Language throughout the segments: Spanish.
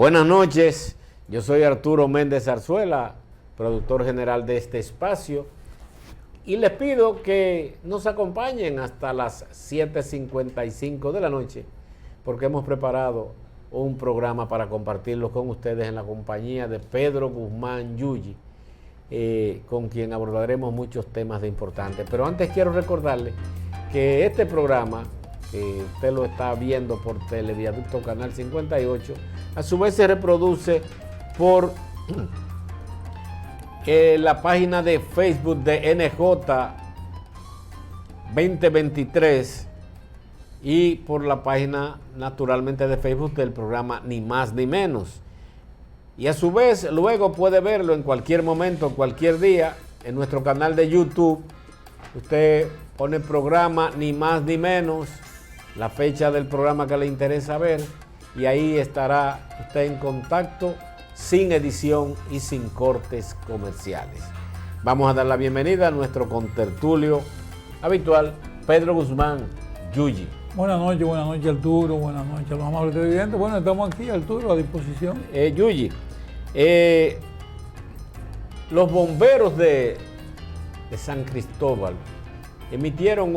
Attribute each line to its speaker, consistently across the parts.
Speaker 1: Buenas noches, yo soy Arturo Méndez Zarzuela, productor general de este espacio, y les pido que nos acompañen hasta las 7:55 de la noche, porque hemos preparado un programa para compartirlo con ustedes en la compañía de Pedro Guzmán Yuyi, con quien abordaremos muchos temas de importantes. Pero antes quiero recordarle que este programa, usted lo está viendo por Televiaducto Canal 58, a su vez se reproduce por la página de Facebook de NJ 2023 y por la página naturalmente de Facebook del programa Ni Más Ni Menos. Y a su vez luego puede verlo en cualquier momento, cualquier día, en nuestro canal de YouTube. Usted pone el programa Ni Más Ni Menos, la fecha del programa que le interesa ver, y ahí estará usted en contacto, sin edición y sin cortes comerciales. Vamos a dar la bienvenida a nuestro contertulio habitual, Pedro Guzmán Yuyi.
Speaker 2: Buenas noches Arturo, buenas noches a los amables televidentes. Bueno, estamos aquí, Arturo, a disposición.
Speaker 1: Yuyi, los bomberos de San Cristóbal emitieron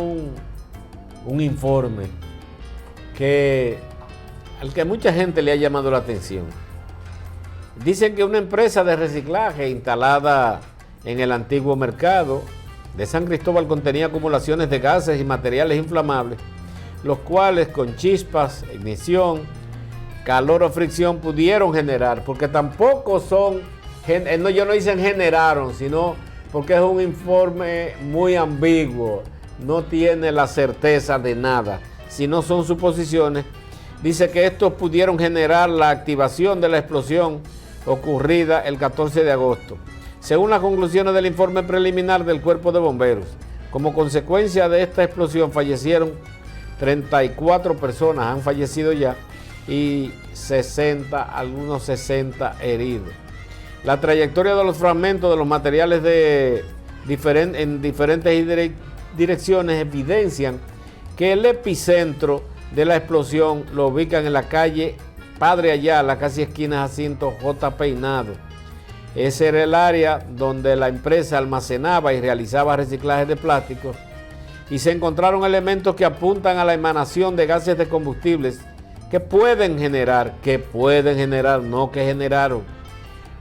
Speaker 1: un informe al que mucha gente le ha llamado la atención. Dicen que una empresa de reciclaje instalada en el antiguo mercado de San Cristóbal contenía acumulaciones de gases y materiales inflamables, los cuales con chispas, ignición, calor o fricción pudieron generar, porque tampoco son, ellos no dicen generaron, sino porque es un informe muy ambiguo, no tiene la certeza de nada, sino son suposiciones. Dice que estos pudieron generar la activación de la explosión ocurrida el 14 de agosto. Según las conclusiones del informe preliminar del Cuerpo de Bomberos, como consecuencia de esta explosión fallecieron 34 personas, han fallecido ya, y algunos 60 heridos. La trayectoria de los fragmentos de los materiales en diferentes direcciones evidencian que el epicentro de la explosión lo ubican en la calle Padre Ayala, casi esquina Jacinto J. Peinado. Ese era el área donde la empresa almacenaba y realizaba reciclaje de plásticos, y se encontraron elementos que apuntan a la emanación de gases de combustibles que pueden generar, no que generaron,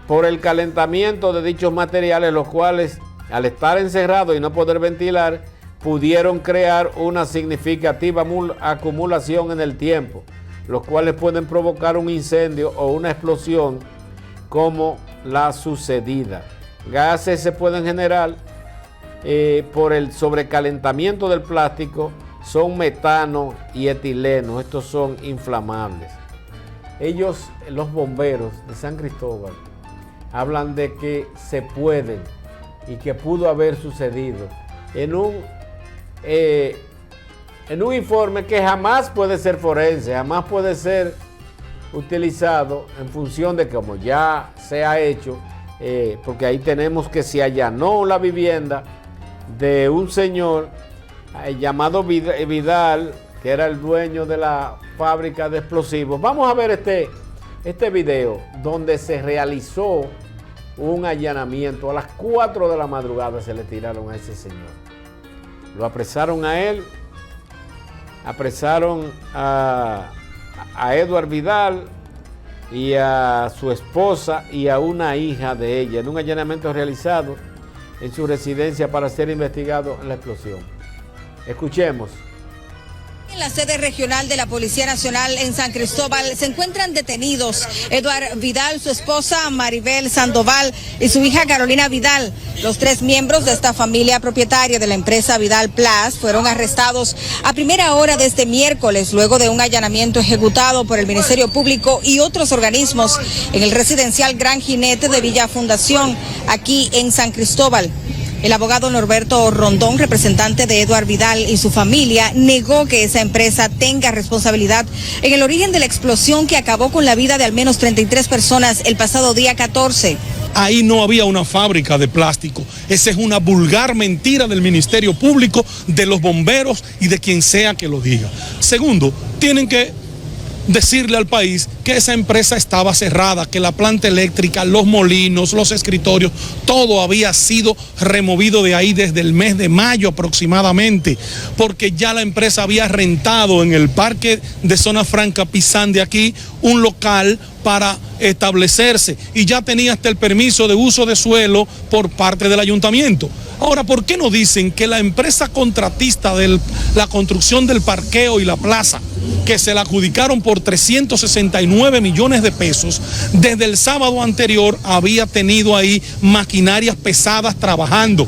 Speaker 1: por el calentamiento de dichos materiales, los cuales, al estar encerrados y no poder ventilar, pudieron crear una significativa acumulación en el tiempo, los cuales pueden provocar un incendio o una explosión como la sucedida. Gases se pueden generar por el sobrecalentamiento del plástico, son metano y etileno, estos son inflamables. Ellos, los bomberos de San Cristóbal, hablan de que se pueden y que pudo haber sucedido en un informe que jamás puede ser forense, jamás puede ser utilizado en función de como ya se ha hecho, porque ahí tenemos que se allanó la vivienda de un señor llamado Vidal, que era el dueño de la fábrica de explosivos. Vamos a ver este video donde se realizó un allanamiento. A las 4 de la madrugada se le tiraron a ese señor. Lo apresaron a él, apresaron a Eduard Vidal y a su esposa y a una hija de ella en un allanamiento realizado en su residencia para ser investigado en la explosión. Escuchemos.
Speaker 3: En la sede regional de la Policía Nacional en San Cristóbal se encuentran detenidos Eduard Vidal, su esposa Maribel Sandoval y su hija Carolina Vidal. Los 3 miembros de esta familia propietaria de la empresa Vidal Plus fueron arrestados a primera hora de este miércoles, luego de un allanamiento ejecutado por el Ministerio Público y otros organismos en el residencial Gran Jinete de Villa Fundación, aquí en San Cristóbal. El abogado Norberto Rondón, representante de Eduard Vidal y su familia, negó que esa empresa tenga responsabilidad en el origen de la explosión que acabó con la vida de al menos 33 personas el pasado día 14.
Speaker 4: Ahí no había una fábrica de plástico. Esa es una vulgar mentira del Ministerio Público, de los bomberos y de quien sea que lo diga. Segundo, tienen que decirle al país que esa empresa estaba cerrada, que la planta eléctrica, los molinos, los escritorios, todo había sido removido de ahí desde el mes de mayo aproximadamente, porque ya la empresa había rentado en el parque de Zona Franca Pisán de aquí un local para establecerse y ya tenía hasta el permiso de uso de suelo por parte del ayuntamiento. Ahora, ¿por qué no dicen que la empresa contratista de la construcción del parqueo y la plaza, que se la adjudicaron por 369 millones de pesos, desde el sábado anterior había tenido ahí maquinarias pesadas trabajando?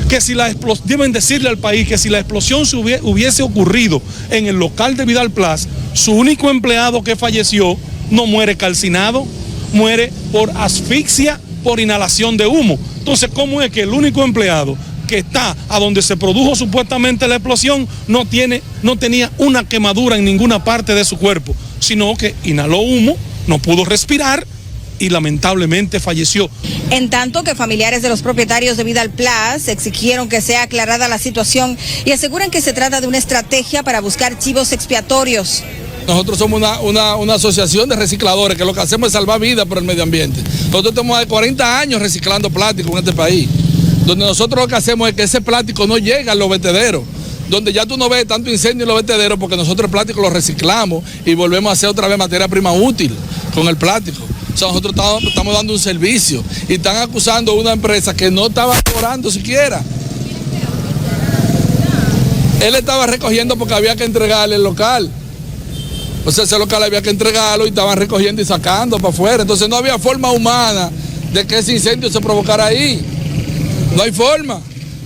Speaker 4: Que si deben decirle al país que si la explosión hubiese ocurrido en el local de Vidal Plaza, su único empleado que falleció no muere calcinado, muere por asfixia, por inhalación de humo. Entonces, ¿cómo es que el único empleado que está a donde se produjo supuestamente la explosión no tenía una quemadura en ninguna parte de su cuerpo, sino que inhaló humo, no pudo respirar y lamentablemente falleció?
Speaker 3: En tanto que familiares de los propietarios de Vidal Plaza exigieron que sea aclarada la situación y aseguran que se trata de una estrategia para buscar chivos expiatorios.
Speaker 5: Nosotros somos una asociación de recicladores que lo que hacemos es salvar vidas por el medio ambiente. Nosotros tenemos 40 años reciclando plástico en este país, donde nosotros lo que hacemos es que ese plástico no llega a los vertederos, donde ya tú no ves tanto incendio en los vertederos porque nosotros el plástico lo reciclamos y volvemos a hacer otra vez materia prima útil con el plástico. O sea, nosotros estamos dando un servicio y están acusando a una empresa que no estaba cobrando siquiera. Él estaba recogiendo porque había que entregarle el local. O sea, ese local había que entregarlo y estaban recogiendo y sacando para afuera. Entonces no había forma humana de que ese incendio se provocara ahí. No hay forma.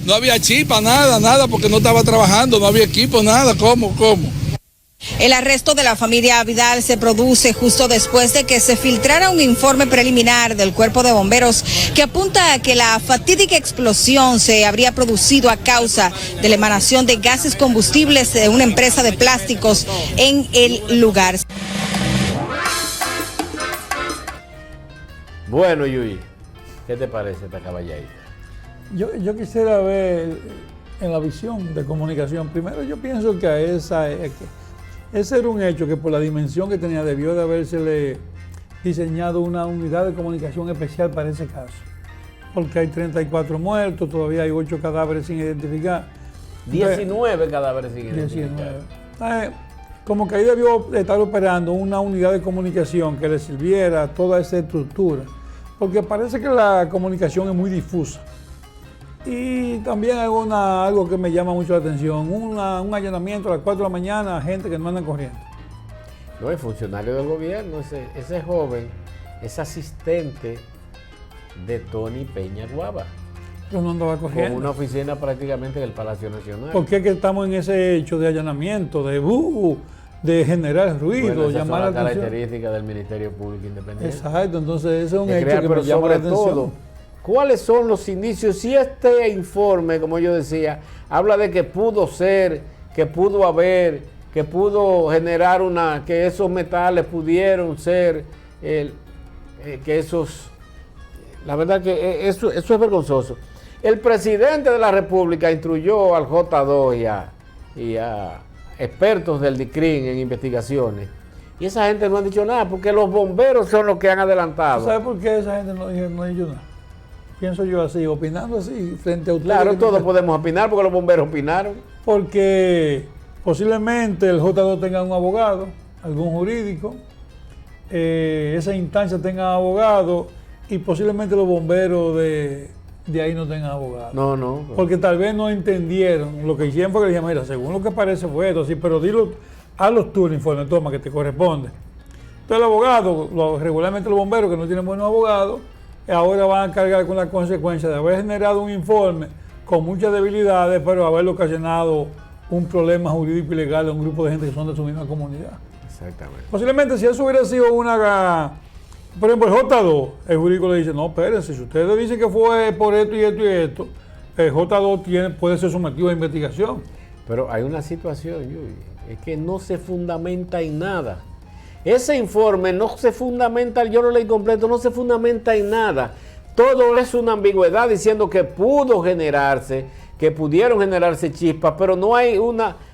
Speaker 5: No había chispa, nada, porque no estaba trabajando, no había equipo, nada. ¿Cómo?
Speaker 3: El arresto de la familia Vidal se produce justo después de que se filtrara un informe preliminar del Cuerpo de Bomberos que apunta a que la fatídica explosión se habría producido a causa de la emanación de gases combustibles de una empresa de plásticos en el lugar.
Speaker 1: Bueno, Yuyi, ¿qué te parece esta caballadita?
Speaker 2: Yo quisiera ver en la visión de comunicación. Primero, yo pienso que ese era un hecho que por la dimensión que tenía debió de habérsele diseñado una unidad de comunicación especial para ese caso. Porque hay 34 muertos, todavía hay 8 cadáveres sin identificar.
Speaker 1: 19 cadáveres sin identificar.
Speaker 2: 19. Como que ahí debió estar operando una unidad de comunicación que le sirviera a toda esa estructura. Porque parece que la comunicación es muy difusa. Y también hay algo que me llama mucho la atención, un allanamiento a las 4 de la mañana a gente que no anda corriendo.
Speaker 1: No, es funcionario del gobierno, ese joven es asistente de Tony Peña Guava.
Speaker 2: Pero no andaba corriendo.
Speaker 1: Con una oficina prácticamente en el Palacio Nacional.
Speaker 2: ¿Por qué es que estamos en ese hecho de allanamiento, de generar ruido,
Speaker 1: bueno,
Speaker 2: llamar la atención?
Speaker 1: Característica del Ministerio Público Independiente.
Speaker 2: Exacto, entonces ese es un
Speaker 1: de
Speaker 2: hecho
Speaker 1: crear,
Speaker 2: que
Speaker 1: pero
Speaker 2: me llama la atención.
Speaker 1: todo, ¿cuáles son los indicios? Si este informe, como yo decía, habla de que pudo ser, que pudo haber, que pudo generar que esos metales pudieron ser, que esos, la verdad que eso es vergonzoso. El presidente de la República instruyó al J2 y a expertos del DICRIN en investigaciones. Y esa gente no han dicho nada, porque los bomberos son los que han adelantado.
Speaker 2: ¿Sabe por qué esa gente no ha dicho nada? Pienso yo así, opinando así, frente a ustedes.
Speaker 1: Claro, todos podemos opinar porque los bomberos opinaron.
Speaker 2: Porque posiblemente el J2 tenga un abogado, algún jurídico, esa instancia tenga abogado y posiblemente los bomberos de ahí no tengan abogado.
Speaker 1: No.
Speaker 2: Porque tal vez no entendieron. Lo que hicieron fue que le dijeron, mira, según lo que parece fue esto, sí, pero hazlos tú el informe, toma, que te corresponde. Entonces el abogado, regularmente los bomberos que no tienen buenos abogados, ahora van a cargar con la consecuencia de haber generado un informe con muchas debilidades, pero haberlo ocasionado un problema jurídico y legal a un grupo de gente que son de su misma comunidad.
Speaker 1: Exactamente.
Speaker 2: Posiblemente si eso hubiera sido por ejemplo, el J2, el jurídico le dice, no, espérense, si ustedes dicen que fue por esto y esto y esto, el J2 puede ser sometido a investigación.
Speaker 1: Pero hay una situación, Yuyi, es que no se fundamenta en nada. Ese informe no se fundamenta, yo lo leí completo, no se fundamenta en nada. Todo es una ambigüedad diciendo que pudo generarse, que pudieron generarse chispas, pero no hay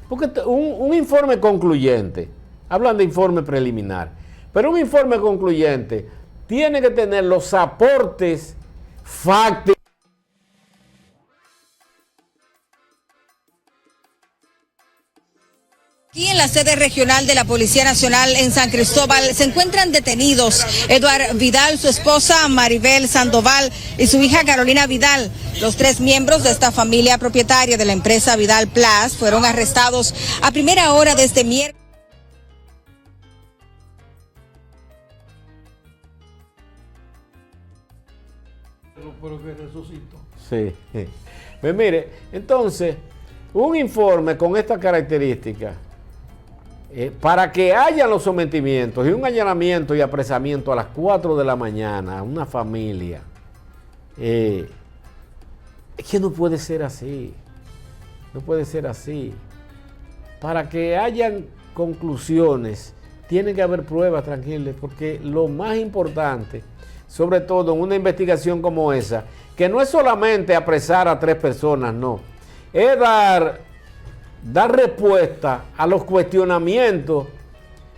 Speaker 1: porque un informe concluyente Hablan de informe preliminar. Pero un informe concluyente tiene que tener los aportes fácticos.
Speaker 3: Aquí en la sede regional de la Policía Nacional en San Cristóbal se encuentran detenidos Eduard Vidal, su esposa Maribel Sandoval y su hija Carolina Vidal. Los 3 miembros de esta familia propietaria de la empresa Vidal Plus fueron arrestados a primera hora de este miércoles.
Speaker 2: Pero que resucitó.
Speaker 1: Sí. Pues mire, entonces, un informe con estas características, para que haya los sometimientos y un allanamiento y apresamiento a las 4 de la mañana a una familia, es que no puede ser así. No puede ser así. Para que hayan conclusiones, tiene que haber pruebas, tranquilos, porque lo más importante, sobre todo en una investigación como esa, que no es solamente apresar a 3 personas, no, es dar respuesta a los cuestionamientos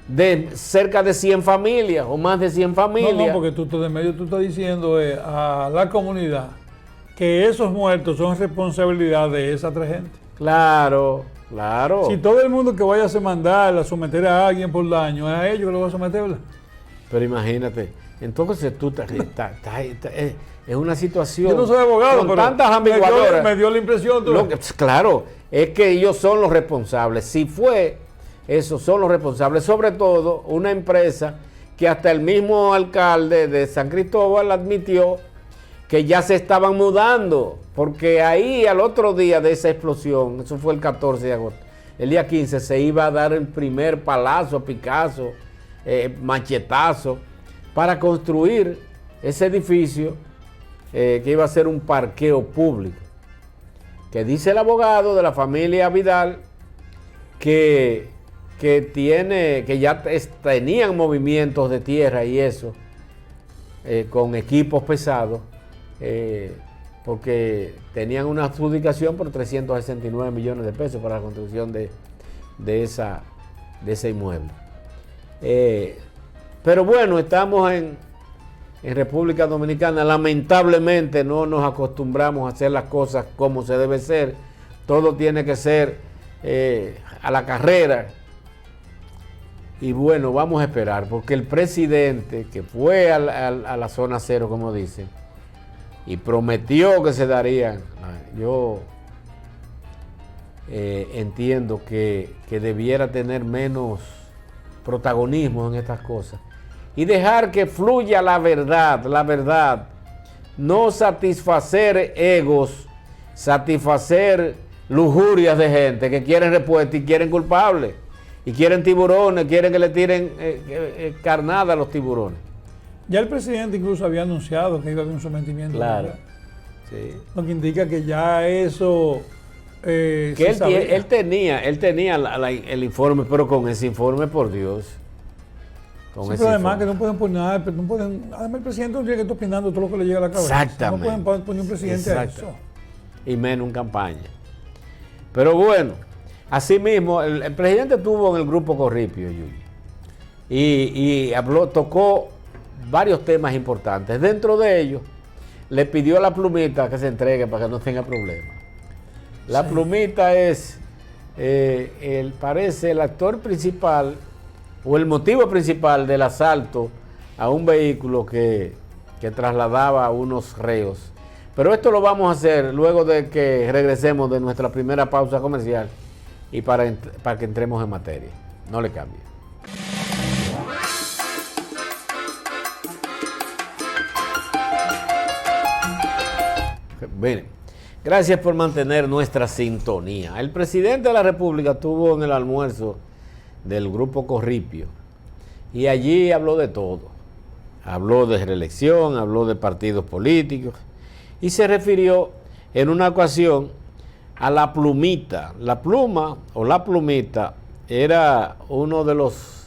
Speaker 1: de cerca de 100 familias o más de 100 familias.
Speaker 2: No, porque tú de medio tú estás diciendo a la comunidad que esos muertos son responsabilidad de esa 3 gente.
Speaker 1: Claro, claro.
Speaker 2: Si todo el mundo que vaya a mandar a someter a alguien por daño, es a ellos que lo va a someter, ¿verdad?
Speaker 1: Pero imagínate, entonces tú es una situación.
Speaker 2: Yo no soy abogado,
Speaker 1: con
Speaker 2: pero
Speaker 1: tantas ambigüedades.
Speaker 2: me dio la impresión.
Speaker 1: Claro, es que ellos son los responsables. Si fue, esos son los responsables. Sobre todo, una empresa que hasta el mismo alcalde de San Cristóbal admitió que ya se estaban mudando, porque ahí al otro día de esa explosión, eso fue el 14 de agosto, el día 15 se iba a dar el primer palazo, picazo, machetazo, para construir ese edificio que iba a ser un parqueo público. Que dice el abogado de la familia Vidal que ya tenían movimientos de tierra y eso, con equipos pesados, porque tenían una adjudicación por 369 millones de pesos para la construcción de ese inmueble. Pero bueno, estamos en República Dominicana. Lamentablemente no nos acostumbramos a hacer las cosas como se debe ser. Todo tiene que ser a la carrera. Y bueno, vamos a esperar, porque el presidente que fue a la zona cero, como dicen, y prometió que se darían, yo entiendo que debiera tener menos protagonismo en estas cosas y dejar que fluya la verdad, no satisfacer egos, satisfacer lujurias de gente que quieren respuesta y quieren culpables y quieren tiburones, quieren que le tiren carnada a los tiburones.
Speaker 2: Ya el presidente incluso había anunciado que iba a haber un sometimiento.
Speaker 1: Claro, sí.
Speaker 2: Lo que indica que ya eso...
Speaker 1: que él tenía el informe, pero con ese informe, por Dios.
Speaker 2: Sí, pero además que no pueden poner nada, además el presidente no tiene que estar opinando todo lo que le llega a la cabeza.
Speaker 1: Exactamente.
Speaker 2: No pueden poner un presidente a eso.
Speaker 1: Y menos en campaña. Pero bueno, así mismo, el presidente estuvo en el grupo Corripio, y tocó varios temas importantes. Dentro de ellos, le pidió a la plumita que se entregue para que no tenga problemas. La plumita es, parece el actor principal o el motivo principal del asalto a un vehículo que trasladaba a unos reos. Pero esto lo vamos a hacer luego de que regresemos de nuestra primera pausa comercial y para que entremos en materia. No le cambie. Bien, gracias por mantener nuestra sintonía. El presidente de la República estuvo en el almuerzo del grupo Corripio y allí habló de todo. Habló de reelección, habló de partidos políticos y se refirió en una ocasión a la plumita. La pluma o la plumita era uno de los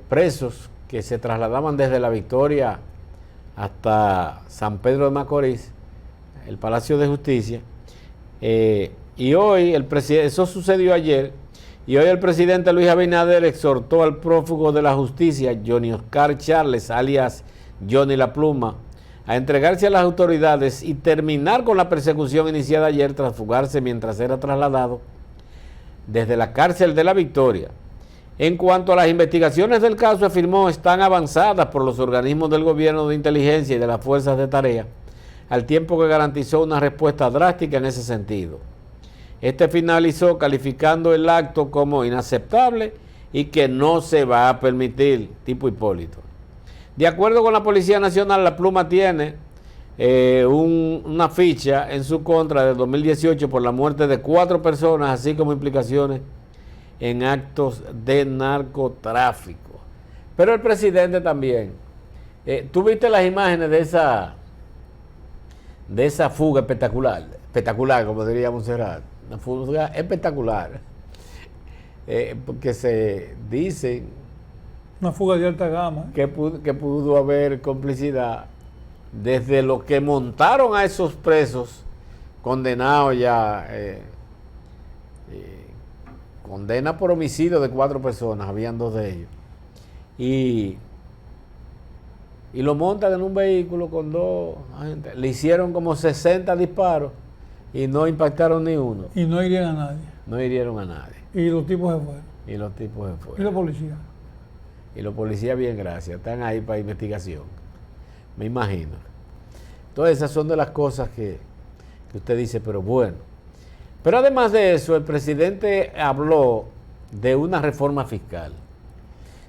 Speaker 1: presos que se trasladaban desde La Victoria hasta San Pedro de Macorís, el Palacio de Justicia, y hoy el presidente, eso sucedió ayer, Y hoy el presidente Luis Abinader exhortó al prófugo de la justicia, Johnny Oscar Charles, alias Johnny La Pluma, a entregarse a las autoridades y terminar con la persecución iniciada ayer tras fugarse mientras era trasladado desde la cárcel de La Victoria. En cuanto a las investigaciones del caso, afirmó, están avanzadas por los organismos del gobierno de inteligencia y de las fuerzas de tarea, al tiempo que garantizó una respuesta drástica en ese sentido. Este finalizó calificando el acto como inaceptable y que no se va a permitir, tipo Hipólito. De acuerdo con la Policía Nacional, La Pluma tiene una ficha en su contra de 2018 por la muerte de 4 personas, así como implicaciones en actos de narcotráfico. Pero el presidente también. ¿Tú viste las imágenes de esa fuga espectacular, como diría Monserrat? Una fuga espectacular. Porque se dice
Speaker 2: una fuga de alta gama.
Speaker 1: Que pudo haber complicidad desde lo que montaron a esos presos condenados ya, condena por homicidio de 4 personas, habían 2 de ellos, y lo montan en un vehículo con 2 agentes. Le hicieron como 60 disparos y no impactaron ni uno.
Speaker 2: Y no hirieron a nadie.
Speaker 1: No hirieron a nadie.
Speaker 2: Y los tipos se fueron.
Speaker 1: Y los tipos se fueron.
Speaker 2: ¿Y la policía?
Speaker 1: Y los policías, bien, gracias, están ahí para investigación, me imagino. Entonces esas son de las cosas que usted dice, pero bueno. Pero además de eso, el presidente habló de una reforma fiscal.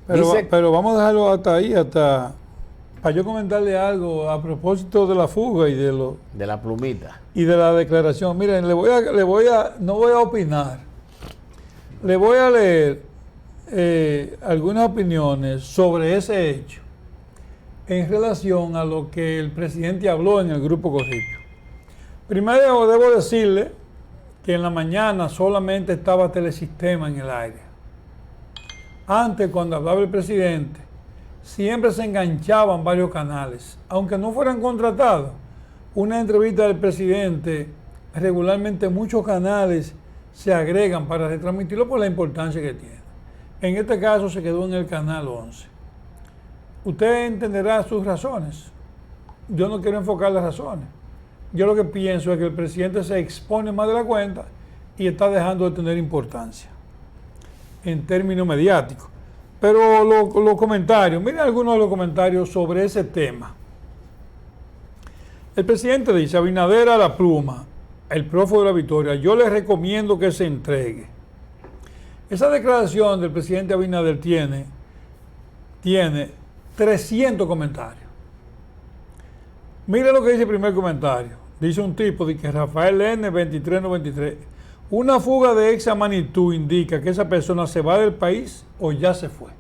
Speaker 2: Pero vamos a dejarlo hasta ahí, para yo comentarle algo a propósito de la fuga y
Speaker 1: de la plumita.
Speaker 2: Y de la declaración. Miren, no voy a opinar. Le voy a leer algunas opiniones sobre ese hecho en relación a lo que el presidente habló en el Grupo Corripio. Primero debo decirle que en la mañana solamente estaba Telesistema en el aire. Antes, cuando hablaba el presidente, siempre se enganchaban varios canales, aunque no fueran contratados. Una entrevista del presidente, regularmente muchos canales se agregan para retransmitirlo por la importancia que tiene. En este caso se quedó en el canal 11. Usted entenderá sus razones. Yo no quiero enfocar las razones. Yo lo que pienso es que el presidente se expone más de la cuenta y está dejando de tener importancia en términos mediáticos. Pero los comentarios, miren algunos de los comentarios sobre ese tema. El presidente dice: Abinader a La Pluma, el prófugo de La Victoria, yo le recomiendo que se entregue. Esa declaración del presidente Abinader tiene 300 comentarios. Mire lo que dice el primer comentario. Dice un tipo de que Rafael N. 2393, una fuga de esa magnitud indica que esa persona se va del país o ya se fue.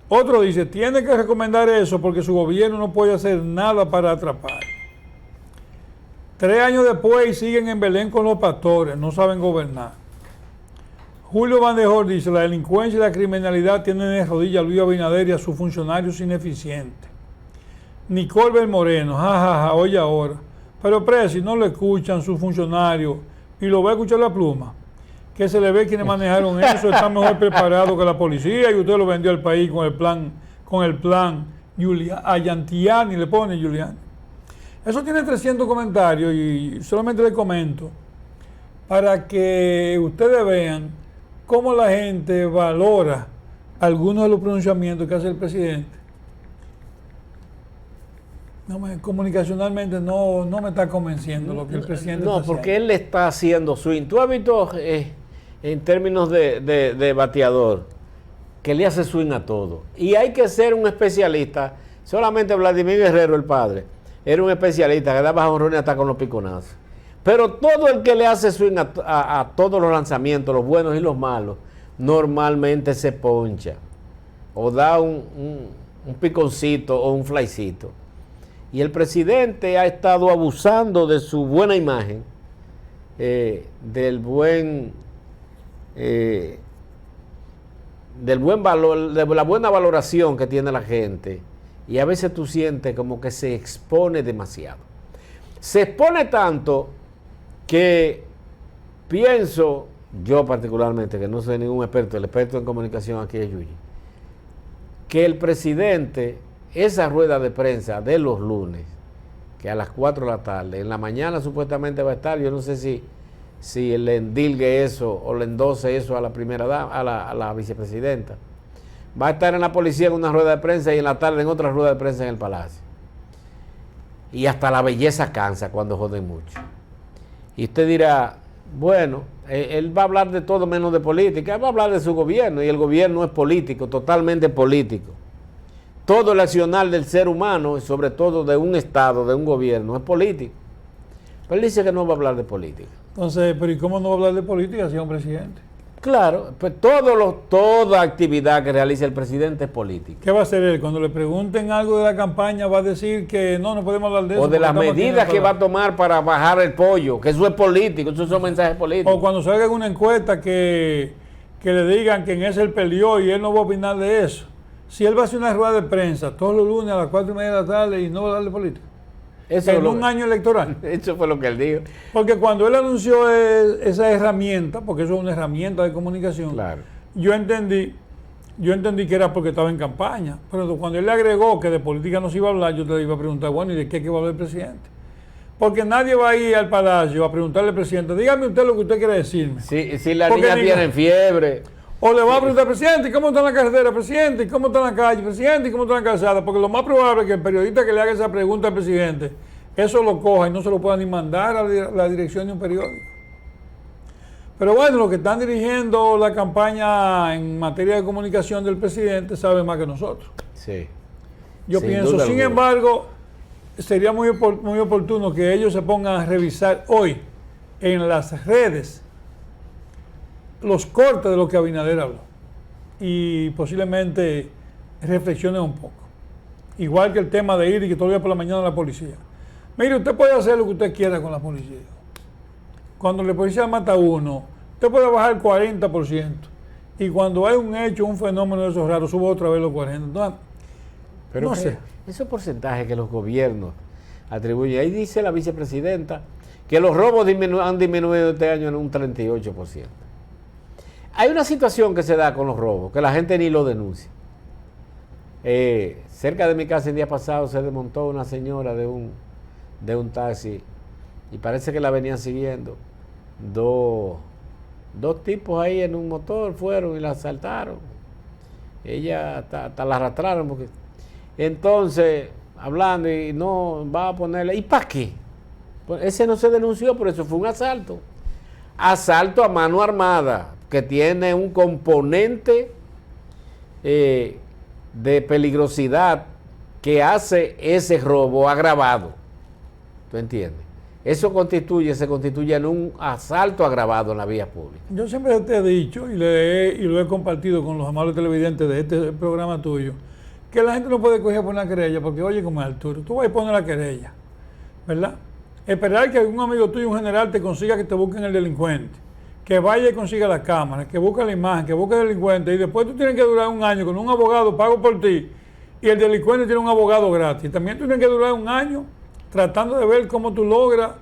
Speaker 2: Otro dice, tiene que recomendar eso porque su gobierno no puede hacer nada para atrapar. 3 años después siguen en Belén con los pastores, no saben gobernar. Julio Vandejor dice, la delincuencia y la criminalidad tienen de rodillas a Luis Abinader y a sus funcionarios ineficientes. Nicole Belmoreno, jajaja, oye ahora. Pero Presi, no lo escuchan sus funcionarios y lo va a escuchar La Pluma. Que se le ve quienes manejaron eso, están mejor preparados que la policía y usted lo vendió al país con el plan Giuliani, le pone Giuliani. Eso tiene 300 comentarios y solamente le comento para que ustedes vean cómo la gente valora algunos de los pronunciamientos que hace el presidente. Comunicacionalmente no me está convenciendo lo que el presidente está haciendo.
Speaker 1: No, porque él le está haciendo swing. Tú has visto en términos de bateador que le hace swing a todo. Y hay que ser un especialista. Solamente Vladimir Guerrero, el padre, era un especialista que daba jonrones hasta con los piconazos. Pero todo el que le hace swing a todos los lanzamientos, los buenos y los malos, normalmente se poncha. O da un piconcito o un flycito. Y el presidente ha estado abusando de su buena imagen, de la buena valoración que tiene la gente. Y a veces tú sientes como que se expone demasiado. Se expone tanto que pienso yo particularmente, que no soy ningún experto, el experto en comunicación aquí es Yuyi, que el presidente, esa rueda de prensa de los lunes, que a las 4 de la tarde, en la mañana supuestamente va a estar, yo no sé si le endilgue eso o le endose eso a la primera dama, a la vicepresidenta, va a estar en la policía en una rueda de prensa y en la tarde en otra rueda de prensa en el Palacio. Y hasta la belleza cansa cuando joden mucho. Y usted dirá, bueno, él va a hablar de todo menos de política, él va a hablar de su gobierno, y el gobierno es político, totalmente político. Todo el accionar del ser humano, y sobre todo de un Estado, de un gobierno, es político. Pero él dice que no va a hablar de política.
Speaker 2: Entonces, pero ¿y cómo no va a hablar de política si es un presidente?
Speaker 1: Claro, pues toda actividad que realiza el presidente es política.
Speaker 2: ¿Qué va a hacer él? Cuando le pregunten algo de la campaña, va a decir que no podemos hablar de eso.
Speaker 1: O de las medidas que va a tomar para bajar el pollo, que eso es político, esos son mensajes políticos.
Speaker 2: O cuando salga una encuesta que le digan quién es el peleó y él no va a opinar de eso. Si él va a hacer una rueda de prensa todos los lunes a las 4:30 de la tarde y no va a hablar de política.
Speaker 1: Eso
Speaker 2: en un año electoral.
Speaker 1: Eso fue lo que él dijo.
Speaker 2: Porque cuando él anunció esa herramienta, porque eso es una herramienta de comunicación,
Speaker 1: claro,
Speaker 2: yo entendí que era porque estaba en campaña. Pero cuando él le agregó que de política no se iba a hablar, yo te iba a preguntar, bueno, ¿y de qué va a hablar el presidente? Porque nadie va a ir al Palacio a preguntarle al presidente, dígame usted lo que usted quiere decirme.
Speaker 1: Si la niña tiene fiebre.
Speaker 2: O le va a preguntar, presidente, ¿y cómo está en la carretera? Presidente, ¿y cómo está en la calle? Presidente, ¿y cómo está en la calzada? Porque lo más probable es que el periodista que le haga esa pregunta al presidente, eso lo coja y no se lo pueda ni mandar a la dirección de un periódico. Pero bueno, los que están dirigiendo la campaña en materia de comunicación del presidente saben más que nosotros.
Speaker 1: Sí.
Speaker 2: Yo pienso, sin embargo, sería muy oportuno que ellos se pongan a revisar hoy en las redes los cortes de lo que Abinader habló y posiblemente reflexionen un poco. Igual que el tema de ir y que todavía por la mañana la policía. Mire, usted puede hacer lo que usted quiera con la policía. Cuando la policía mata a uno, usted puede bajar el 40%. Y cuando hay un hecho, un fenómeno de esos raros, sube otra vez los 40%. Entonces,
Speaker 1: pero no sé. Esos porcentajes que los gobiernos atribuyen. Ahí dice la vicepresidenta que los robos han disminuido este año en un 38%. Hay una situación que se da con los robos, que la gente ni lo denuncia. Cerca de mi casa el día pasado se desmontó una señora de un taxi y parece que la venían siguiendo. Dos tipos ahí en un motor fueron y la asaltaron. Ella hasta la arrastraron. Porque entonces, hablando y no va a ponerle, ¿y para qué? Pues ese no se denunció, pero eso fue un asalto. Asalto a mano armada, que tiene un componente de peligrosidad que hace ese robo agravado. ¿Tú entiendes? Eso se constituye en un asalto agravado en la vía pública.
Speaker 2: Yo siempre te he dicho y lo he compartido con los amables televidentes de este programa tuyo, que la gente no puede coger por una querella, porque oye, como es Arturo, tú vas a poner la querella, ¿verdad? Esperar que algún amigo tuyo, un general, te consiga que te busquen el delincuente, que vaya y consiga la cámara, que busque la imagen, que busque el delincuente, y después tú tienes que durar un año con un abogado pago por ti, y el delincuente tiene un abogado gratis. También tú tienes que durar un año tratando de ver cómo tú logras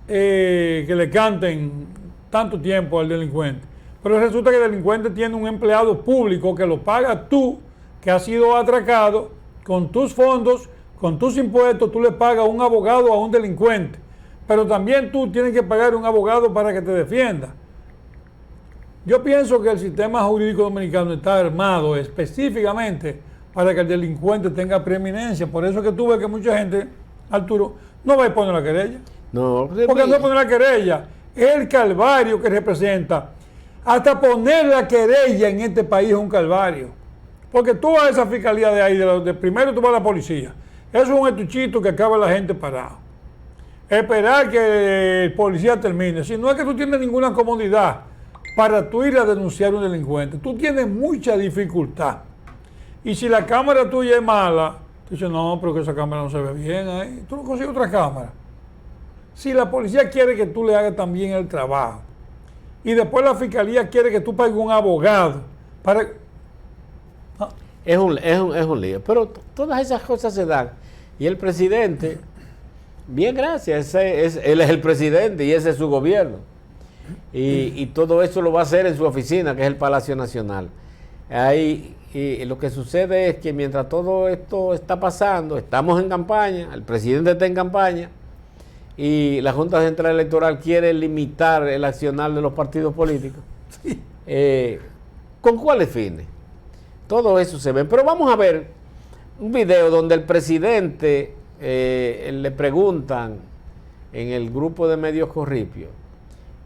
Speaker 2: que le canten tanto tiempo al delincuente. Pero resulta que el delincuente tiene un empleado público que lo paga tú, que has sido atracado, con tus fondos, con tus impuestos, tú le pagas un abogado a un delincuente. Pero también tú tienes que pagar un abogado para que te defienda. Yo pienso que el sistema jurídico dominicano está armado específicamente para que el delincuente tenga preeminencia. Por eso que tú ves que mucha gente, Arturo, no va a poner la querella.
Speaker 1: No,
Speaker 2: porque no poner la querella es el calvario que representa. Hasta poner la querella en este país es un calvario. Porque tú vas a esa fiscalía de ahí, de primero tú vas a la policía. Eso es un estuchito que acaba la gente parado. Esperar que el policía termine. Si no es que tú tienes ninguna comodidad para tú ir a denunciar a un delincuente, tú tienes mucha dificultad. Y si la cámara tuya es mala, tú dices, no, pero que esa cámara no se ve bien ahí. Tú no consigues otra cámara. Si la policía quiere que tú le hagas también el trabajo, y después la fiscalía quiere que tú pagues un abogado para...
Speaker 1: Es un lío. Pero todas esas cosas se dan. Y el presidente, bien gracias, él es el presidente y ese es su gobierno. y todo eso lo va a hacer en su oficina, que es el Palacio Nacional. Ahí, y lo que sucede es que mientras todo esto está pasando, estamos en campaña, el presidente está en campaña, y la Junta Central Electoral quiere limitar el accionar de los partidos políticos. ¿Con cuáles fines? Todo eso se ve. Pero vamos a ver un video donde el presidente le preguntan en el grupo de Medios Corripio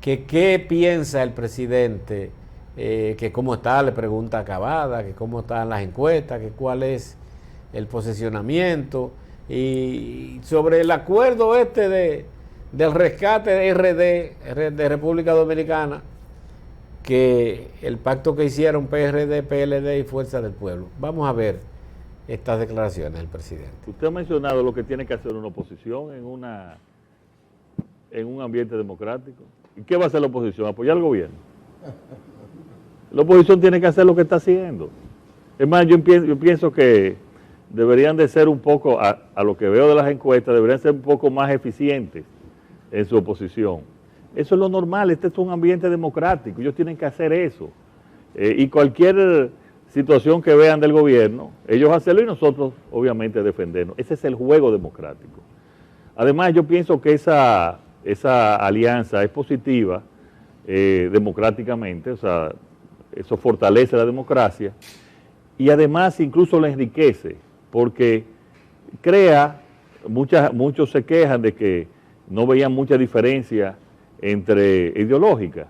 Speaker 1: que qué piensa el presidente, que cómo está, le pregunta a Cavada, que cómo están las encuestas, que cuál es el posicionamiento, y sobre el acuerdo del rescate de RD, de República Dominicana, que el pacto que hicieron PRD, PLD y Fuerza del Pueblo. Vamos a ver estas declaraciones del presidente.
Speaker 6: Usted ha mencionado lo que tiene que hacer una oposición en un ambiente democrático. ¿Y qué va a hacer la oposición? ¿Apoyar al gobierno? La oposición tiene que hacer lo que está haciendo. Es más, yo pienso que deberían de ser un poco, a lo que veo de las encuestas, deberían ser un poco más eficientes en su oposición. Eso es lo normal, este es un ambiente democrático, ellos tienen que hacer eso. Y cualquier situación que vean del gobierno, ellos hacerlo y nosotros obviamente defendernos. Ese es el juego democrático. Además, yo pienso que esa alianza es positiva democráticamente, o sea, eso fortalece la democracia y además incluso la enriquece, porque crea, muchos se quejan de que no veían mucha diferencia ideológica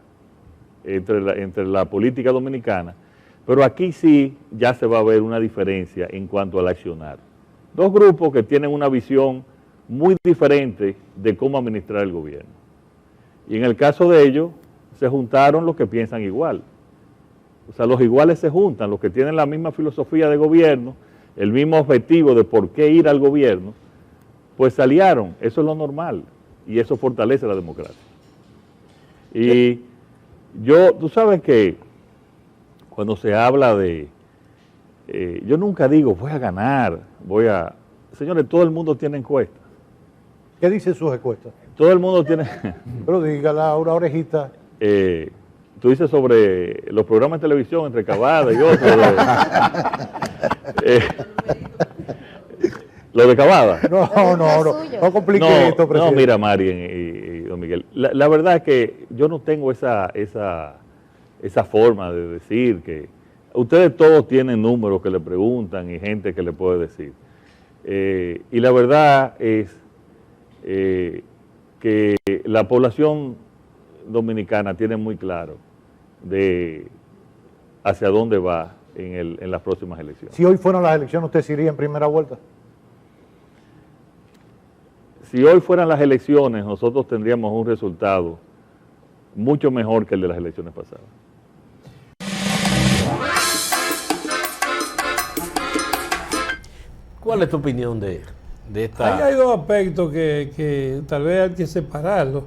Speaker 6: entre la política dominicana, pero aquí sí ya se va a ver una diferencia en cuanto al accionar. Dos grupos que tienen una visión muy diferente de cómo administrar el gobierno. Y en el caso de ellos, se juntaron los que piensan igual. O sea, los iguales se juntan, los que tienen la misma filosofía de gobierno, el mismo objetivo de por qué ir al gobierno, pues se aliaron. Eso es lo normal y eso fortalece la democracia. Y tú sabes que cuando se habla yo nunca digo voy a ganar, señores, todo el mundo tiene encuestas.
Speaker 7: ¿Qué dicen sus encuestas?
Speaker 6: Todo el mundo tiene...
Speaker 7: Pero dígala una orejita.
Speaker 6: Tú dices sobre los programas de televisión entre Cavada y otros. Lo de Cavada.
Speaker 7: No complique esto, presidente.
Speaker 6: No, mira, Mari y don Miguel, la verdad es que yo no tengo esa forma de decir que... Ustedes todos tienen números que le preguntan y gente que le puede decir. Y la verdad es que la población dominicana tiene muy claro de hacia dónde va en las próximas elecciones.
Speaker 7: Si hoy fueran las elecciones, ¿usted se iría en primera vuelta?
Speaker 6: Si hoy fueran las elecciones, nosotros tendríamos un resultado mucho mejor que el de las elecciones pasadas.
Speaker 1: ¿Cuál es tu opinión de esta?
Speaker 2: Ahí hay dos aspectos que tal vez hay que separarlos.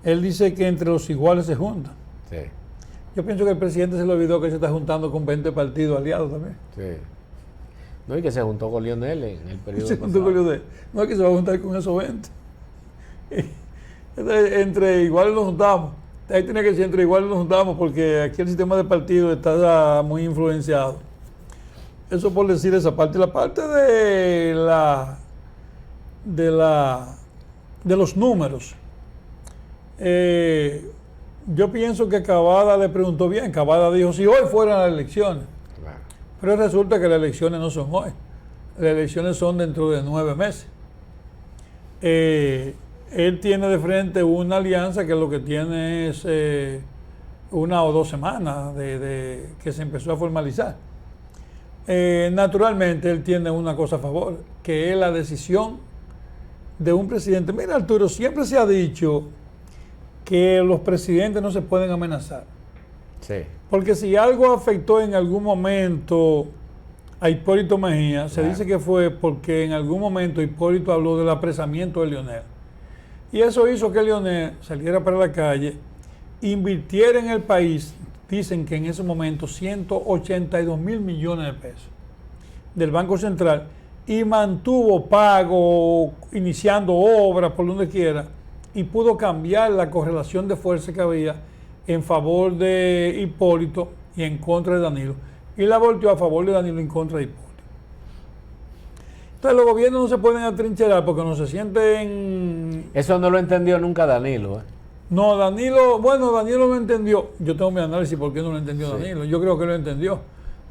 Speaker 2: Él dice que entre los iguales se juntan.
Speaker 1: Sí.
Speaker 2: Yo pienso que el presidente se le olvidó que se está juntando con 20 partidos aliados también.
Speaker 1: Sí. No, y que se juntó con Lionel en el periodo
Speaker 2: Se juntó con Lionel. No es que se va a juntar con esos 20. Entonces, entre iguales nos juntamos. Ahí tiene que decir entre iguales nos juntamos porque aquí el sistema de partidos está muy influenciado. Eso por decir esa parte. La parte de los números. Yo pienso que Cavada le preguntó bien. Cavada dijo, si hoy fueran las elecciones.
Speaker 1: Claro.
Speaker 2: Pero resulta que las elecciones no son hoy. Las elecciones son dentro de 9 meses. Él tiene de frente una alianza que lo que tiene es 1 o 2 semanas de que se empezó a formalizar. Naturalmente él tiene una cosa a favor, que es la decisión de un presidente. Mira, Arturo, siempre se ha dicho que los presidentes no se pueden amenazar.
Speaker 1: Sí.
Speaker 2: Porque si algo afectó en algún momento a Hipólito Mejía, se dice que fue porque en algún momento Hipólito habló del apresamiento de Lionel. Y eso hizo que Lionel saliera para la calle, invirtiera en el país, dicen que en ese momento 182 mil millones de pesos del Banco Central, y mantuvo pago, iniciando obras por donde quiera, y pudo cambiar la correlación de fuerza que había en favor de Hipólito y en contra de Danilo. Y la volteó a favor de Danilo y en contra de Hipólito. Entonces los gobiernos no se pueden atrincherar porque no se sienten...
Speaker 1: Eso no lo entendió nunca Danilo.
Speaker 2: No, Danilo lo entendió. Yo tengo mi análisis por qué no lo entendió Danilo. Yo creo que lo entendió.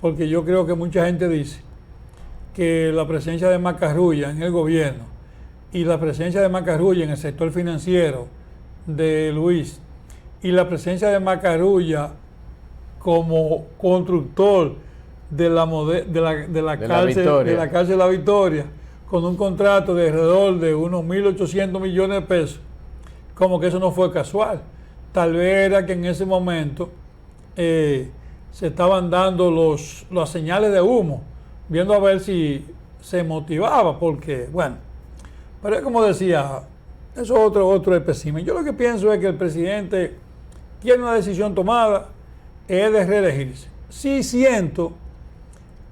Speaker 2: Porque yo creo que mucha gente dice que la presencia de Macarrulla en el gobierno y la presencia de Macarrulla en el sector financiero de Luis y la presencia de Macarrulla como constructor de la cárcel de la Victoria con un contrato de alrededor de unos 1.800 millones de pesos, como que eso no fue casual. Tal vez era que en ese momento se estaban dando las señales de humo, viendo a ver si se motivaba, porque, bueno, pero como decía, eso es otro espécimen. Yo lo que pienso es que el presidente tiene una decisión tomada, es de reelegirse. Sí siento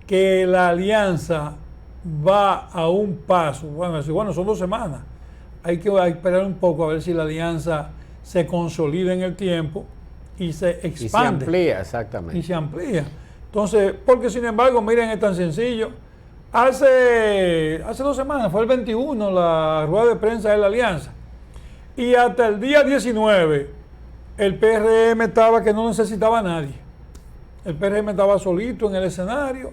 Speaker 2: que la alianza va a un paso, bueno, son 2 semanas, hay que esperar un poco a ver si la alianza se consolida en el tiempo y se expande.
Speaker 1: Y se amplía, exactamente.
Speaker 2: Y se amplía. Entonces, porque sin embargo, miren, es tan sencillo. Hace 2 semanas, fue el 21, la rueda de prensa de la alianza. Y hasta el día 19, el PRM estaba que no necesitaba a nadie. El PRM estaba solito en el escenario,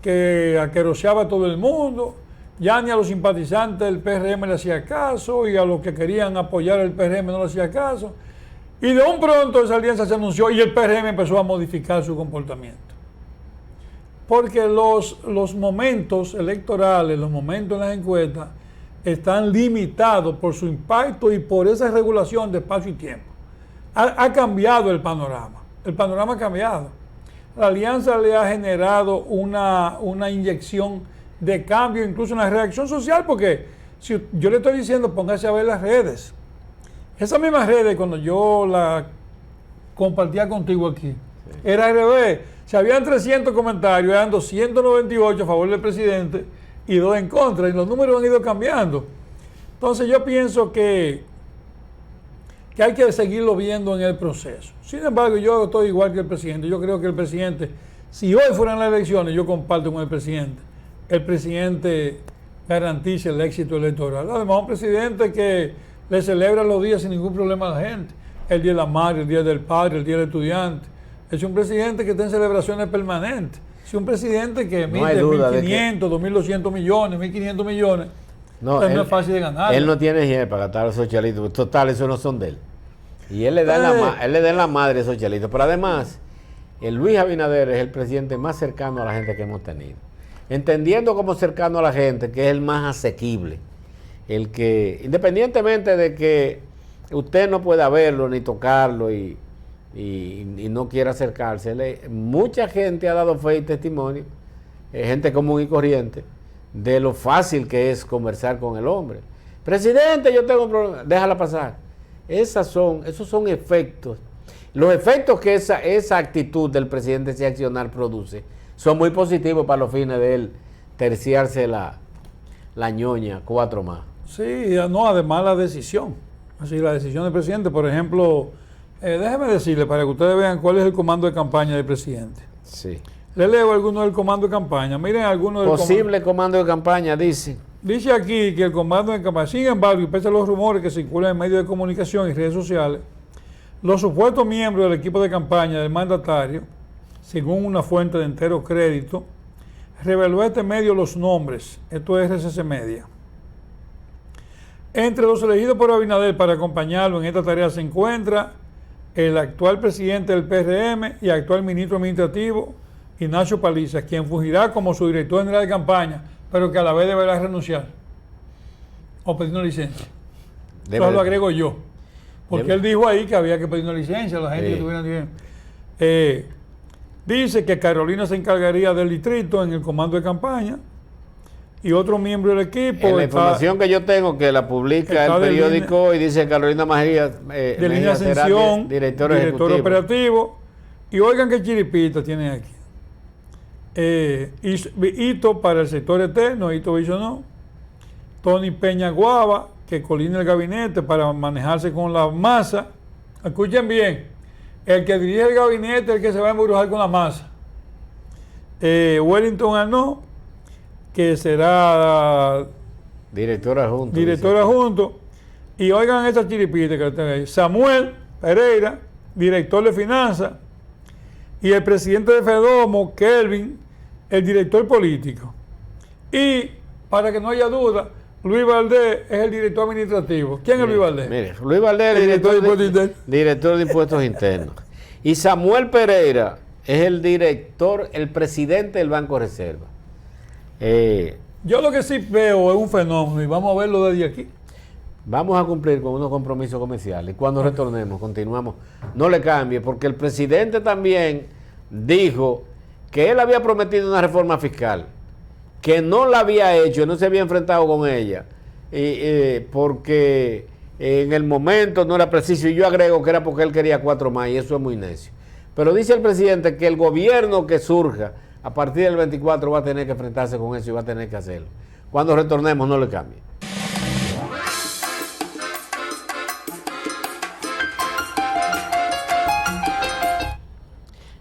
Speaker 2: que aqueroseaba a todo el mundo. Ya ni a los simpatizantes del PRM le hacía caso, y a los que querían apoyar el PRM no le hacía caso. Y de un pronto esa alianza se anunció y el PRM empezó a modificar su comportamiento. Porque los momentos electorales, los momentos en las encuestas, están limitados por su impacto y por esa regulación de espacio y tiempo. Ha cambiado el panorama ha cambiado. La alianza le ha generado una inyección de cambio, incluso una reacción social, porque si yo le estoy diciendo, póngase a ver las redes. Esas mismas redes, cuando yo la compartía contigo aquí, era al revés. Si habían 300 comentarios, eran 298 a favor del presidente y 2 en contra, y los números han ido cambiando. Entonces yo pienso que hay que seguirlo viendo en el proceso. Sin embargo, yo estoy igual que el presidente. Yo creo que el presidente, si hoy fueran las elecciones, yo comparto con el presidente garantiza el éxito electoral. Además, un presidente que le celebra los días sin ningún problema a la gente. El Día de la Madre, el Día del Padre, el Día del Estudiante. Es un presidente que está en celebraciones permanentes. Es un presidente que emite 1.500, 2.200 millones, 1.500 millones.
Speaker 1: No es fácil de ganar. Él no tiene dinero para gastar esos chelitos. Total, esos no son de él. Y él le da en la madre esos chelitos. Pero además, el Luis Abinader es el presidente más cercano a la gente que hemos tenido. Entendiendo como cercano a la gente, que es el más asequible. El que, independientemente de que usted no pueda verlo ni tocarlo y no quiera acercarse, mucha gente ha dado fe y testimonio, gente común y corriente, de lo fácil que es conversar con el hombre. Presidente, yo tengo un problema, déjala pasar. Esos son efectos. Los efectos que esa actitud del presidente ese accionar produce son muy positivos para los fines de él terciarse la ñoña 4 más.
Speaker 2: Sí, no, además la decisión. Así, la decisión del presidente, por ejemplo, déjeme decirle para que ustedes vean cuál es el comando de campaña del presidente.
Speaker 1: Sí.
Speaker 2: Le leo algunos del comando de campaña. Miren algunos del
Speaker 1: posible comando de campaña, dice.
Speaker 2: Dice aquí que el comando de campaña, sin embargo, y pese a los rumores que circulan en medios de comunicación y redes sociales, los supuestos miembros del equipo de campaña del mandatario, según una fuente de entero crédito, reveló a este medio los nombres. Esto es RCC Media. Entre los elegidos por Abinader para acompañarlo en esta tarea se encuentra el actual presidente del PRM y actual ministro administrativo, Ignacio Paliza, quien fungirá como su director general de campaña, pero que a la vez deberá renunciar o pedir una licencia. Eso lo agrego yo, porque él dijo ahí que había que pedir una licencia a la gente que tuviera dinero. Dice que Carolina se encargaría del distrito en el comando de campaña y otro miembro del equipo.
Speaker 1: En la información que yo tengo, que la publica el periódico, y dice Carolina Majería,
Speaker 2: de Línea Ascensión, director operativo. Y oigan qué chiripita tienen aquí. Hito para el sector eterno, Hito Bisonó. Tony Peña Guava, que coordina el gabinete para manejarse con la masa. Escuchen bien, El que dirige el gabinete es el que se va a embrujar con la masa. Wellington Arnaud, que será
Speaker 1: Director adjunto.
Speaker 2: director adjunto. Y oigan esta chiripita que están ahí. Samuel Pereira, director de finanzas. Y el presidente de Fedomo, Kelvin, el director político. Y, para que no haya duda, Luis Valdés es el director administrativo. ¿Quién es Luis Valdés?
Speaker 1: Mire, Luis Valdés es el director de impuestos internos. Y Samuel Pereira es el presidente del Banco de Reserva.
Speaker 2: Yo lo que sí veo es un fenómeno, y vamos a verlo desde aquí.
Speaker 1: Vamos a cumplir con unos compromisos comerciales. Cuando retornemos, continuamos. No le cambie, porque el presidente también dijo que él había prometido una reforma fiscal, que no la había hecho, no se había enfrentado con ella, porque en el momento no era preciso, y yo agrego que era porque él quería 4 más, y eso es muy necio. Pero dice el presidente que el gobierno que surja a partir del 24 va a tener que enfrentarse con eso y va a tener que hacerlo. Cuando retornemos, no le cambie.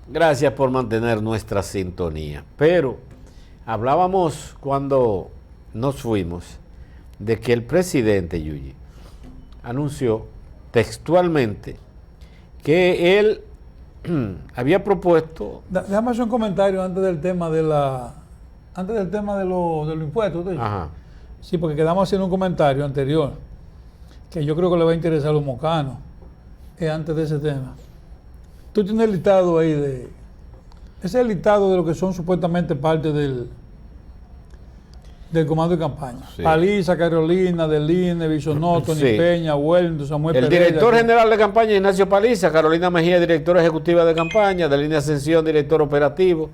Speaker 1: Gracias por mantener nuestra sintonía. Pero hablábamos cuando nos fuimos de que el presidente Yuyi anunció textualmente que él había propuesto.
Speaker 2: Déjame hacer un comentario antes del tema de los impuestos. ¿Sí?
Speaker 1: Ajá.
Speaker 2: Sí, porque quedamos haciendo un comentario anterior que yo creo que le va a interesar a los mocanos antes de ese tema. Tú tienes el listado ahí ese es el listado de lo que son supuestamente parte del comando de campaña.
Speaker 1: Sí.
Speaker 2: Paliza, Carolina, Deline, Bisonó, Tony
Speaker 1: Sí.
Speaker 2: Peña, Wellington, Samuel
Speaker 1: El
Speaker 2: Pereira.
Speaker 1: director general de campaña, Ignacio Paliza, Carolina Mejía, directora ejecutiva de campaña, Deline Ascensión, director operativo,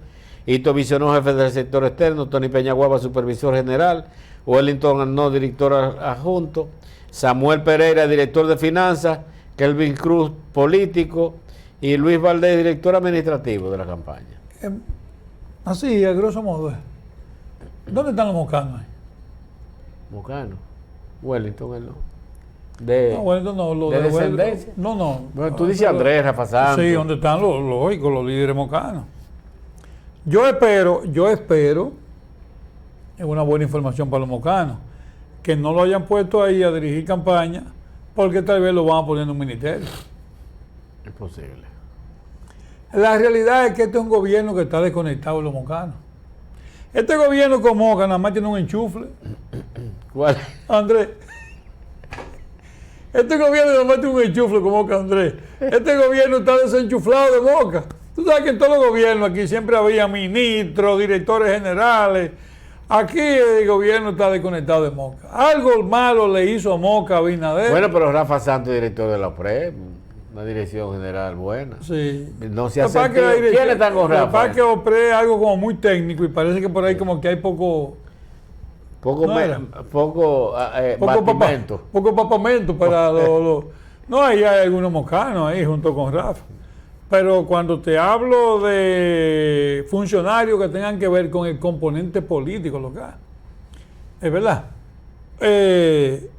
Speaker 1: Hito Bisonó, jefe del sector externo, Tony Peña Guava, supervisor general, Wellington Arnaud, director adjunto, Samuel Pereira, director de finanzas, Kelvin Cruz, político, y Luis Valdés, director administrativo de la campaña.
Speaker 2: Así, a grosso modo. ¿Dónde están los mocanos ahí?
Speaker 1: Mocano. Wellington, él no.
Speaker 2: No, Wellington no. Lo
Speaker 1: de
Speaker 2: de
Speaker 1: descendencia.
Speaker 2: No.
Speaker 1: Bueno, tú dices Andrés, Rafa Santos.
Speaker 2: Sí, donde están los líderes mocanos. Yo espero, es una buena información para los mocanos, que no lo hayan puesto ahí a dirigir campaña, porque tal vez lo van a poner en un ministerio.
Speaker 1: Es posible.
Speaker 2: La realidad es que este es un gobierno que está desconectado de los mocanos. Este gobierno con Moca nada más tiene un enchufle.
Speaker 1: ¿Cuál?
Speaker 2: Andrés. Este gobierno nada más tiene un enchufle con Moca, Andrés. Este gobierno está desenchuflado de Moca. Tú sabes que en todos los gobiernos aquí siempre había ministros, directores generales. Aquí el gobierno está desconectado de Moca. Algo malo le hizo a Moca a Abinader.
Speaker 1: Bueno, pero Rafa Santos, director de la OPRE, una dirección general buena.
Speaker 2: Sí.
Speaker 1: No se hace. ¿Quién está con Rafa?
Speaker 2: Capaz que OPRE es algo como muy técnico y parece que por ahí como que hay poco
Speaker 1: batimento.
Speaker 2: Poco papamento para los... No, ahí hay algunos mocanos ahí junto con Rafa. Pero cuando te hablo de funcionarios que tengan que ver con el componente político local, es verdad.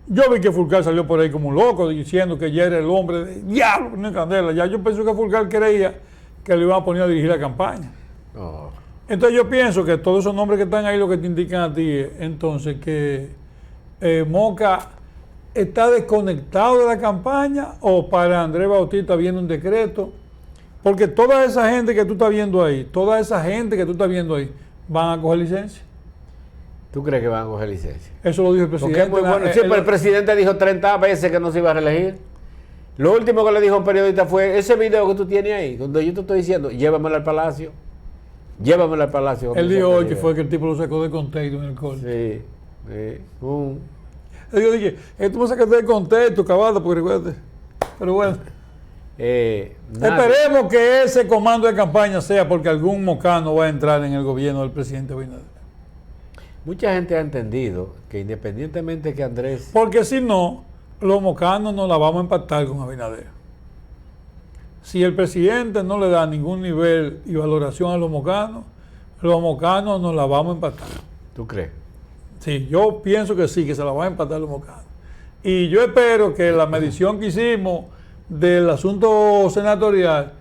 Speaker 2: Yo vi que Fulcar salió por ahí como un loco diciendo que ya era el hombre de diablo, no candela. Ya yo pienso que Fulcar creía que le iban a poner a dirigir la campaña.
Speaker 1: Oh.
Speaker 2: Entonces yo pienso que todos esos nombres que están ahí lo que te indican a ti es entonces que Moca está desconectado de la campaña o para Andrés Bautista viene un decreto. Porque toda esa gente que tú estás viendo ahí, van a coger licencia.
Speaker 1: ¿Tú crees que van a coger licencia?
Speaker 2: Eso lo dijo el presidente.
Speaker 1: Porque es muy bueno. Siempre el presidente dijo 30 veces que no se iba a reelegir. Lo último que le dijo a un periodista fue ese video que tú tienes ahí, donde yo te estoy diciendo, llévamelo al palacio. Llévamelo al palacio.
Speaker 2: Él dijo hoy que fue que el tipo lo sacó de contexto en el corte.
Speaker 1: Sí.
Speaker 2: Yo dije, tú me sacaste de contexto, cabada, porque recuerda. Pero bueno. Esperemos que ese comando de campaña sea porque algún mocano va a entrar en el gobierno del presidente Abinader.
Speaker 1: Mucha gente ha entendido que independientemente que Andrés...
Speaker 2: Porque si no, los mocanos no la vamos a empatar con Abinader. Si el presidente no le da ningún nivel y valoración a los mocanos nos la vamos a empatar.
Speaker 1: ¿Tú crees?
Speaker 2: Sí, yo pienso que sí, que se la van a empatar los mocanos. Y yo espero que la medición que hicimos del asunto senatorial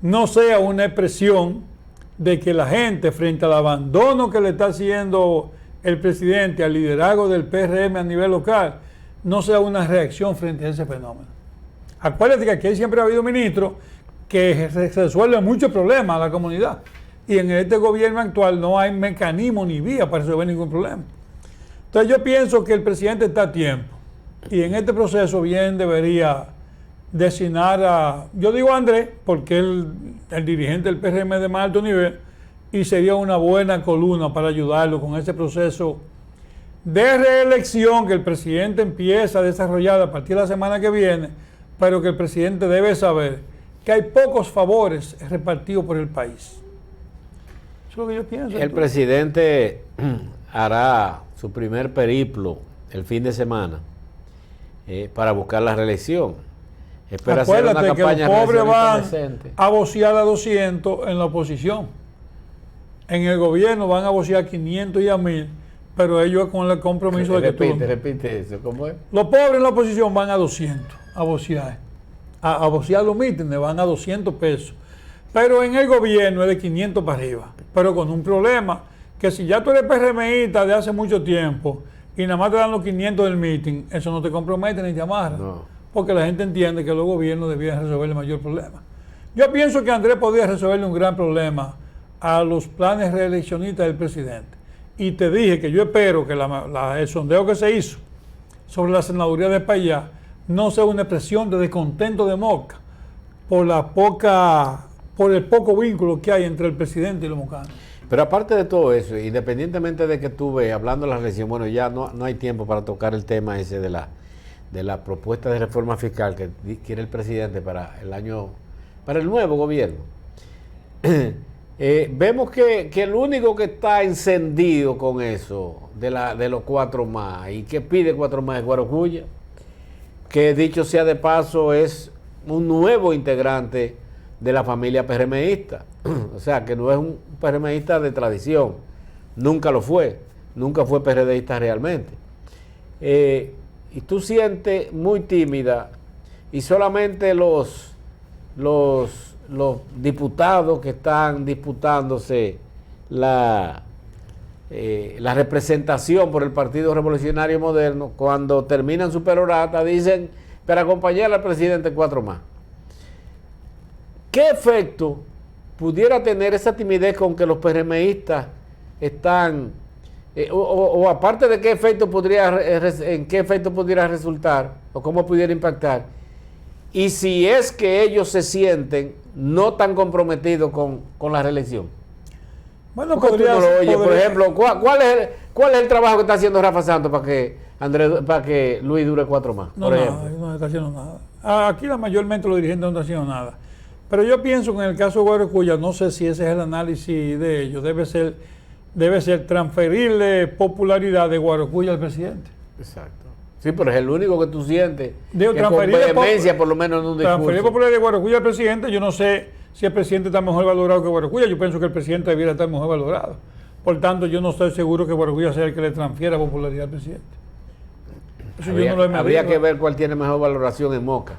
Speaker 2: no sea una expresión de que la gente, frente al abandono que le está haciendo el presidente al liderazgo del PRM a nivel local, no sea una reacción frente a ese fenómeno. Acuérdate que aquí siempre ha habido ministros que resuelven muchos problemas a la comunidad, y en este gobierno actual no hay mecanismo ni vía para resolver ningún problema. Entonces yo pienso que el presidente está a tiempo, y en este proceso bien debería designar a, yo digo a Andrés, porque el dirigente del PRM de más alto nivel, y sería una buena columna para ayudarlo con ese proceso de reelección que el presidente empieza a desarrollar a partir de la semana que viene, pero que el presidente debe saber que hay pocos favores repartidos por el país. Eso es lo que yo pienso.
Speaker 1: El presidente hará su primer periplo el fin de semana para buscar la reelección. Espera hacer una
Speaker 2: Acuérdate que
Speaker 1: campaña
Speaker 2: los pobres van
Speaker 1: decente.
Speaker 2: a vocear a 200 en la oposición. En el gobierno van a vocear 500 y a 1000, pero ellos con el compromiso de que
Speaker 1: Repite eso, ¿cómo es?
Speaker 2: los pobres en la oposición van a 200 a vocear. A vocear los mítines van a 200 pesos. Pero en el gobierno es de 500 para arriba. Pero con un problema, que si ya tú eres PRMista de hace mucho tiempo y nada más te dan los 500 del mítin, eso no te compromete ni te amarra.
Speaker 1: No.
Speaker 2: Porque la gente entiende que los gobiernos debían resolver el mayor problema. Yo pienso que Andrés podía resolverle un gran problema a los planes reeleccionistas del presidente. Y te dije que yo espero que el sondeo que se hizo sobre la senaduría de Payá no sea una expresión de descontento de Moca por el poco vínculo que hay entre el presidente y los mocanos.
Speaker 1: Pero aparte de todo eso, independientemente de que tú veas, hablando de la reelección, bueno, ya no hay tiempo para tocar el tema ese de la propuesta de reforma fiscal que quiere el presidente para el nuevo gobierno. Vemos que el único que está encendido con eso, de los 4 más, y que pide 4 más es Guarocuya, que dicho sea de paso es un nuevo integrante de la familia PRMista. O sea, que no es un PRMista de tradición, nunca lo fue, nunca fue PRDista realmente. Y tú sientes muy tímida, y solamente los diputados que están disputándose la representación por el Partido Revolucionario Moderno, cuando terminan su perorata, dicen, para acompañar al presidente 4 más. ¿Qué efecto pudiera tener esa timidez con que los PRMistas están, o aparte de qué efecto en qué efecto podría resultar, o cómo pudiera impactar, y si es que ellos se sienten no tan comprometidos con la reelección?
Speaker 2: Bueno,
Speaker 1: por ejemplo, ¿cuál es el trabajo que está haciendo Rafa Santos para que Luis dure 4 más?
Speaker 2: No está haciendo nada. Aquí mayormente los dirigentes no están haciendo nada. Pero yo pienso que en el caso de Guarocuya, no sé si ese es el análisis de ellos, debe ser transferirle popularidad de Guarocuya al presidente.
Speaker 1: Exacto. Sí, pero es el único que tú sientes
Speaker 2: Digo,
Speaker 1: que con vehemencia, por lo menos en un discurso.
Speaker 2: Transferir popularidad de Guarocuya al presidente, yo no sé si el presidente está mejor valorado que Guarocuya, yo pienso que el presidente debiera estar mejor valorado. Por tanto, yo no estoy seguro que Guarocuya sea el que le transfiera popularidad al presidente.
Speaker 1: Habría que ver cuál tiene mejor valoración en Moca.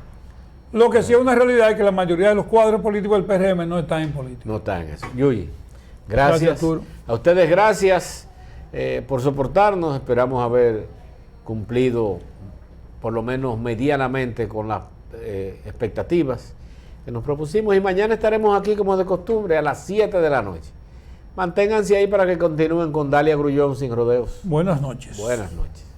Speaker 2: Lo que sí es una realidad es que la mayoría de los cuadros políticos del PRM no están en política.
Speaker 1: No están en eso. Yuyi, gracias
Speaker 2: Arturo.
Speaker 1: A ustedes, gracias por soportarnos. Esperamos haber cumplido por lo menos medianamente con las expectativas que nos propusimos, y mañana estaremos aquí como de costumbre a las 7 de la noche. Manténganse ahí para que continúen con Dalia Grullón Sin Rodeos.
Speaker 2: Buenas noches.
Speaker 1: Buenas noches.